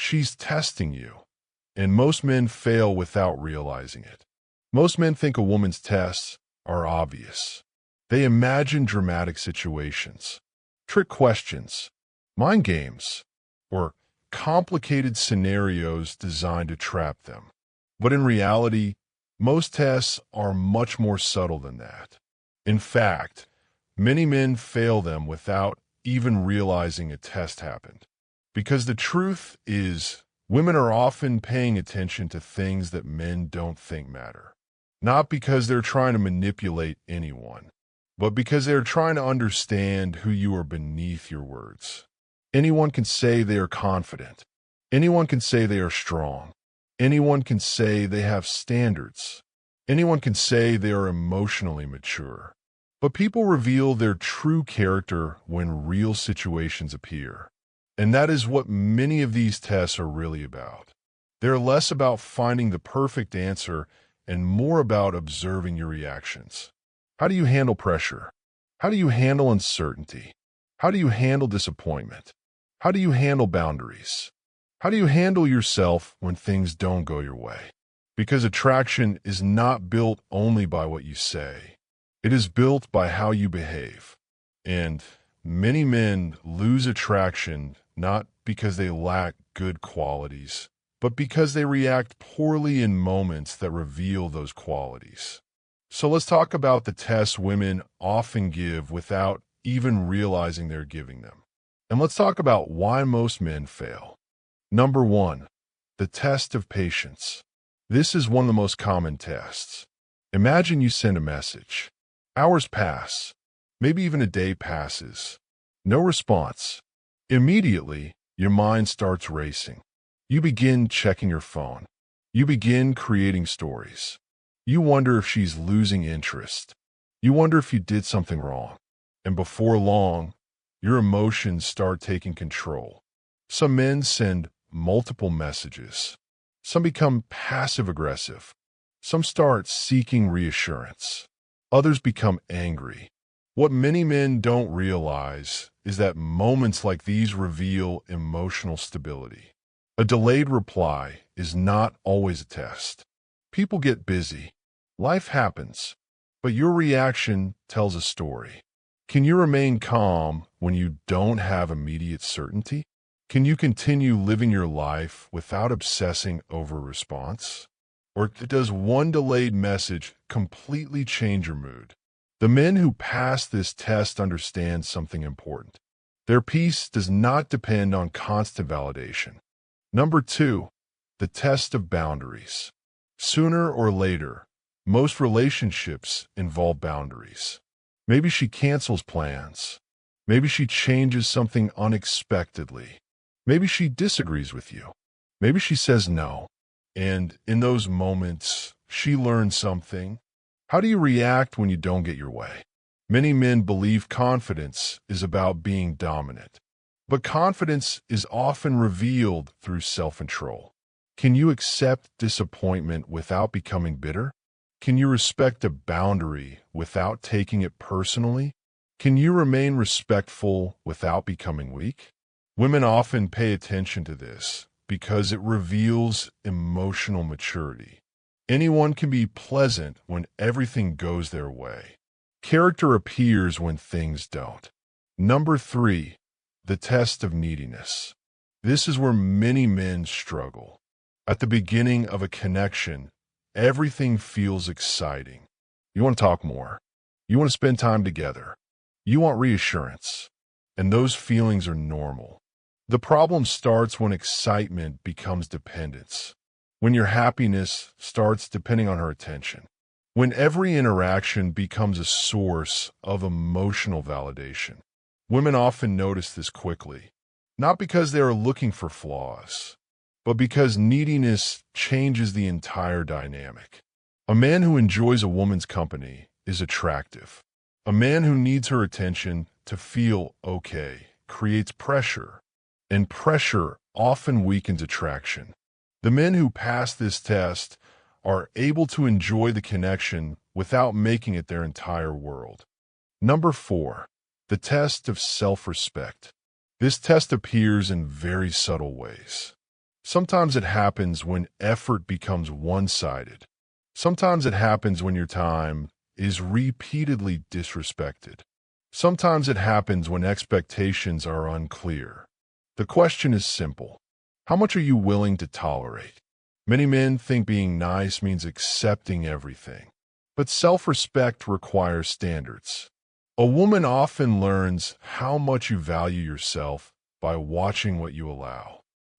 She's testing you. And most men fail without realizing it. Most men think a woman's tests are obvious. They imagine dramatic situations, trick questions, mind games, or complicated scenarios designed to trap them. But in reality, most tests are much more subtle than that. In fact, many men fail them without even realizing a test happened. Because the truth is, women are often paying attention to things that men don't think matter. Not because they're trying to manipulate anyone, but because they're trying to understand who you are beneath your words. Anyone can say they are confident. Anyone can say they are strong. Anyone can say they have standards. Anyone can say they are emotionally mature. But people reveal their true character when real situations appear. And that is what many of these tests are really about. They're less about finding the perfect answer and more about observing your reactions. How do you handle pressure? How do you handle uncertainty? How do you handle disappointment? How do you handle boundaries? How do you handle yourself when things don't go your way? Because attraction is not built only by what you say. It is built by how you behave. And many men lose attraction not because they lack good qualities, but because they react poorly in moments that reveal those qualities. So let's talk about the tests women often give without even realizing they're giving them. And let's talk about why most men fail. Number 1, the test of patience. This is one of the most common tests. Imagine you send a message. Hours pass. Maybe even a day passes. No response. Immediately, your mind starts racing. You begin checking your phone. You begin creating stories. You wonder if she's losing interest. You wonder if you did something wrong. And before long, your emotions start taking control. Some men send multiple messages. Some become passive-aggressive. Some start seeking reassurance. Others become angry. What many men don't realize is that moments like these reveal emotional stability. A delayed reply is not always a test. People get busy. Life happens. But your reaction tells a story. Can you remain calm when you don't have immediate certainty? Can you continue living your life without obsessing over a response? Or does one delayed message completely change your mood? The men who pass this test understand something important. Their peace does not depend on constant validation. Number 2, the test of boundaries. Sooner or later, most relationships involve boundaries. Maybe she cancels plans. Maybe she changes something unexpectedly. Maybe she disagrees with you. Maybe she says no. And in those moments, she learns something. How do you react when you don't get your way? Many men believe confidence is about being dominant. But confidence is often revealed through self-control. Can you accept disappointment without becoming bitter? Can you respect a boundary without taking it personally? Can you remain respectful without becoming weak? Women often pay attention to this because it reveals emotional maturity. Anyone can be pleasant when everything goes their way. Character appears when things don't. Number 3, the test of neediness. This is where many men struggle. At the beginning of a connection, everything feels exciting. You want to talk more. You want to spend time together. You want reassurance. And those feelings are normal. The problem starts when excitement becomes dependence. When your happiness starts depending on her attention. When every interaction becomes a source of emotional validation. Women often notice this quickly, not because they are looking for flaws, but because neediness changes the entire dynamic. A man who enjoys a woman's company is attractive. A man who needs her attention to feel okay creates pressure, and pressure often weakens attraction. The men who pass this test are able to enjoy the connection without making it their entire world. Number 4, the test of self-respect. This test appears in very subtle ways. Sometimes it happens when effort becomes one-sided. Sometimes it happens when your time is repeatedly disrespected. Sometimes it happens when expectations are unclear. The question is simple. How much are you willing to tolerate? Many men think being nice means accepting everything. But self-respect requires standards. A woman often learns how much you value yourself by watching what you allow.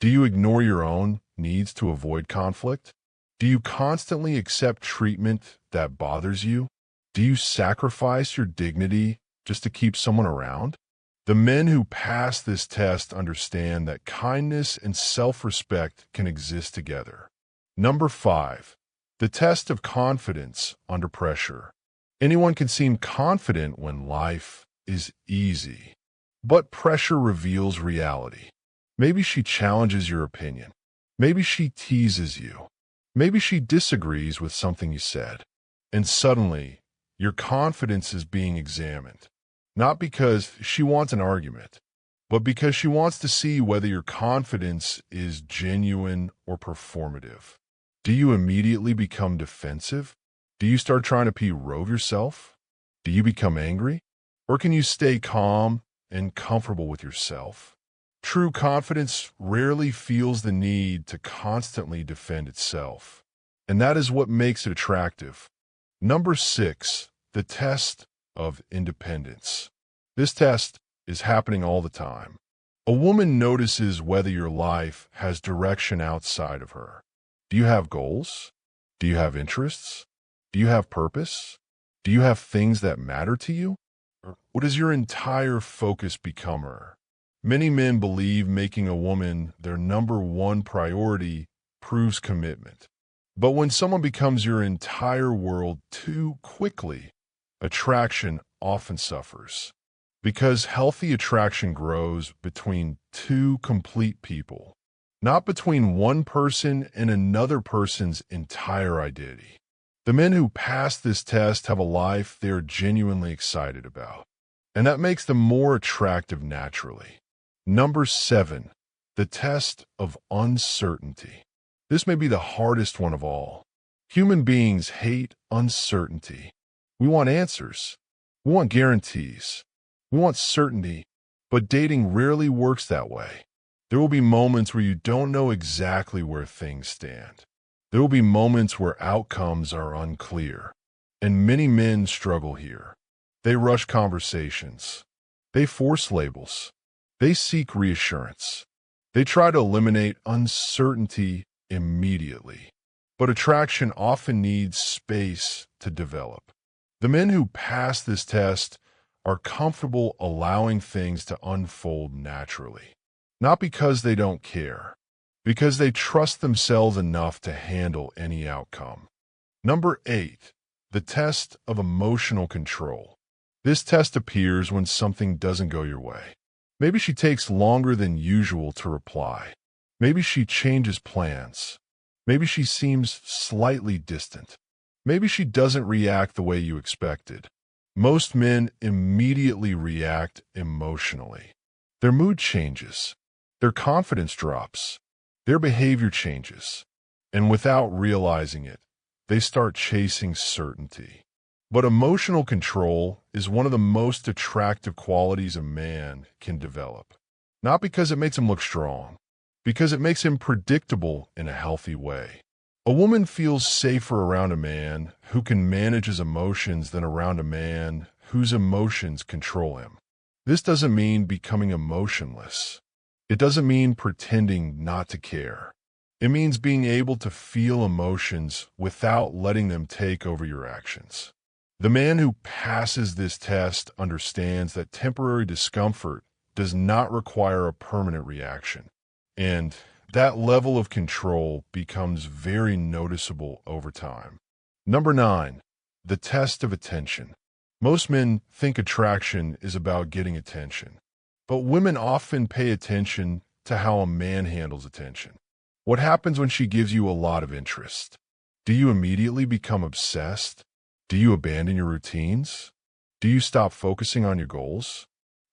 Do you ignore your own needs to avoid conflict? Do you constantly accept treatment that bothers you? Do you sacrifice your dignity just to keep someone around? The men who pass this test understand that kindness and self-respect can exist together. Number 5. The test of confidence under pressure. Anyone can seem confident when life is easy, but pressure reveals reality. Maybe she challenges your opinion. Maybe she teases you. Maybe she disagrees with something you said. And suddenly, your confidence is being examined. Not because she wants an argument, but because she wants to see whether your confidence is genuine or performative. Do you immediately become defensive? Do you start trying to prove yourself? Do you become angry? Or can you stay calm and comfortable with yourself? True confidence rarely feels the need to constantly defend itself. And that is what makes it attractive. Number 6, the test of independence. This test is happening all the time. A woman notices whether your life has direction outside of her. Do you have goals? Do you have interests? Do you have purpose? Do you have things that matter to you? Or does your entire focus become her? Many men believe making a woman their number one priority proves commitment. But when someone becomes your entire world too quickly, attraction often suffers. Because healthy attraction grows between two complete people, not between one person and another person's entire identity. The men who pass this test have a life they're genuinely excited about, and that makes them more attractive naturally. Number 7, the test of uncertainty. This may be the hardest one of all. Human beings hate uncertainty. We want answers. We want guarantees. We want certainty, but dating rarely works that way. There will be moments where you don't know exactly where things stand. There will be moments where outcomes are unclear, and many men struggle here. They rush conversations. They force labels. They seek reassurance. They try to eliminate uncertainty immediately. But attraction often needs space to develop. The men who pass this test are comfortable allowing things to unfold naturally. Not because they don't care, because they trust themselves enough to handle any outcome. Number 8, the test of emotional control. This test appears when something doesn't go your way. Maybe she takes longer than usual to reply. Maybe she changes plans. Maybe she seems slightly distant. Maybe she doesn't react the way you expected. Most men immediately react emotionally. Their mood changes. Their confidence drops. Their behavior changes. And without realizing it, they start chasing certainty. But emotional control is one of the most attractive qualities a man can develop. Not because it makes him look strong, because it makes him predictable in a healthy way. A woman feels safer around a man who can manage his emotions than around a man whose emotions control him. This doesn't mean becoming emotionless. It doesn't mean pretending not to care. It means being able to feel emotions without letting them take over your actions. The man who passes this test understands that temporary discomfort does not require a permanent reaction, and that level of control becomes very noticeable over time. Number 9, the test of attention. Most men think attraction is about getting attention, but women often pay attention to how a man handles attention. What happens when she gives you a lot of interest? Do you immediately become obsessed? Do you abandon your routines? Do you stop focusing on your goals?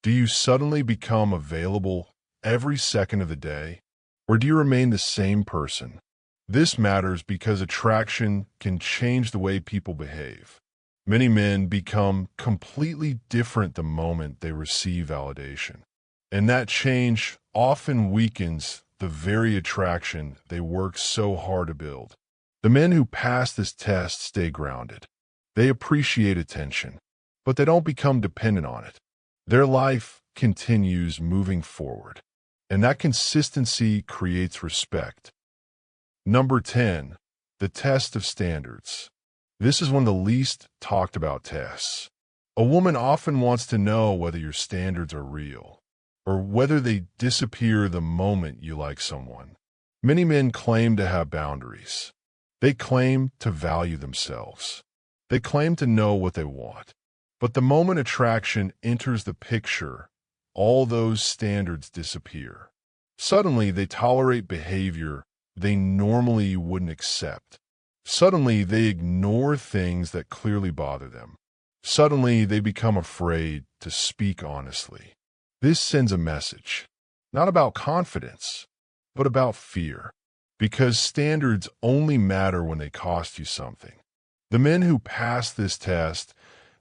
Do you suddenly become available every second of the day? Or do you remain the same person? This matters because attraction can change the way people behave. Many men become completely different the moment they receive validation. And that change often weakens the very attraction they work so hard to build. The men who pass this test stay grounded. They appreciate attention, but they don't become dependent on it. Their life continues moving forward, and that consistency creates respect. Number 10, the test of standards. This is one of the least talked about tests. A woman often wants to know whether your standards are real, or whether they disappear the moment you like someone. Many men claim to have boundaries. They claim to value themselves. They claim to know what they want. But the moment attraction enters the picture, all those standards disappear. Suddenly, they tolerate behavior they normally wouldn't accept. Suddenly, they ignore things that clearly bother them. Suddenly, they become afraid to speak honestly. This sends a message, not about confidence, but about fear, because standards only matter when they cost you something. The men who pass this test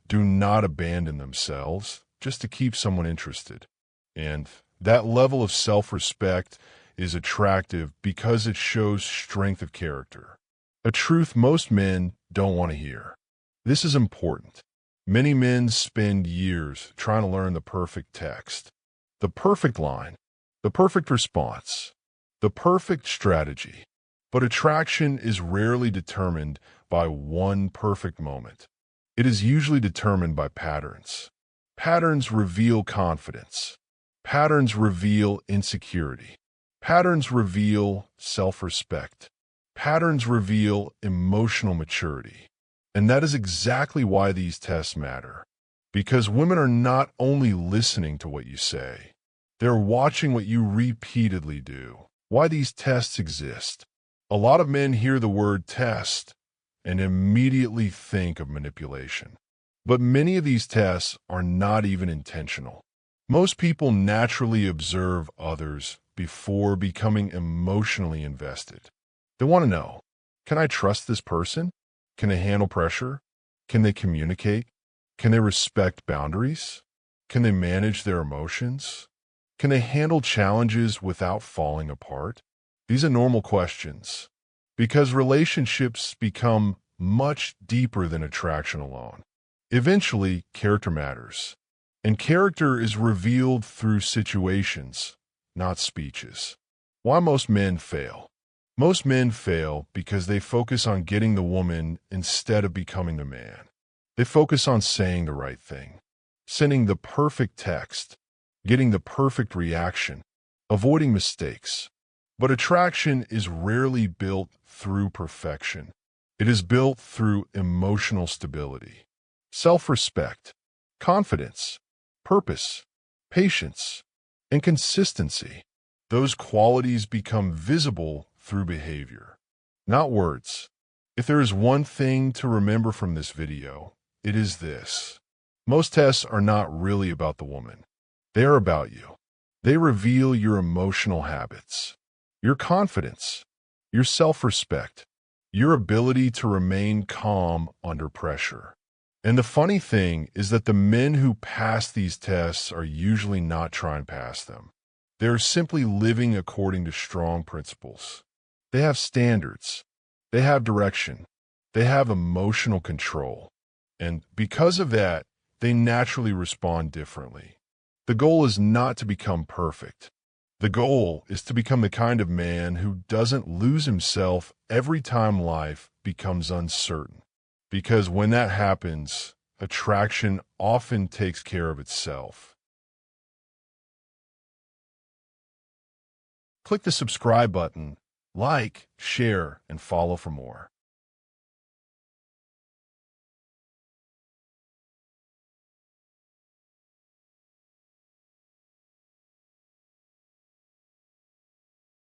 do not abandon themselves just to keep someone interested. And that level of self-respect is attractive because it shows strength of character. A truth most men don't want to hear. This is important. Many men spend years trying to learn the perfect text, the perfect line, the perfect response, the perfect strategy. But attraction is rarely determined by one perfect moment. It is usually determined by patterns. Patterns reveal confidence. Patterns reveal insecurity. Patterns reveal self-respect. Patterns reveal emotional maturity. And that is exactly why these tests matter. Because women are not only listening to what you say, they're watching what you repeatedly do. Why these tests exist. A lot of men hear the word test and immediately think of manipulation. But many of these tests are not even intentional. Most people naturally observe others before becoming emotionally invested. They want to know, can I trust this person? Can they handle pressure? Can they communicate? Can they respect boundaries? Can they manage their emotions? Can they handle challenges without falling apart? These are normal questions because relationships become much deeper than attraction alone. Eventually, character matters, and character is revealed through situations, not speeches. Why most men fail? Most men fail because they focus on getting the woman instead of becoming the man. They focus on saying the right thing, sending the perfect text, getting the perfect reaction, avoiding mistakes. But attraction is rarely built through perfection. It is built through emotional stability, self-respect, confidence, purpose, patience, and consistency. Those qualities become visible through behavior, not words. If there is one thing to remember from this video, it is this. Most tests are not really about the woman. They are about you. They reveal your emotional habits, your confidence, your self-respect, your ability to remain calm under pressure. And the funny thing is that the men who pass these tests are usually not trying to pass them. They're simply living according to strong principles. They have standards. They have direction. They have emotional control. And because of that, they naturally respond differently. The goal is not to become perfect. The goal is to become the kind of man who doesn't lose himself every time life becomes uncertain. Because when that happens, attraction often takes care of itself. Click the subscribe button, like, share, and follow for more.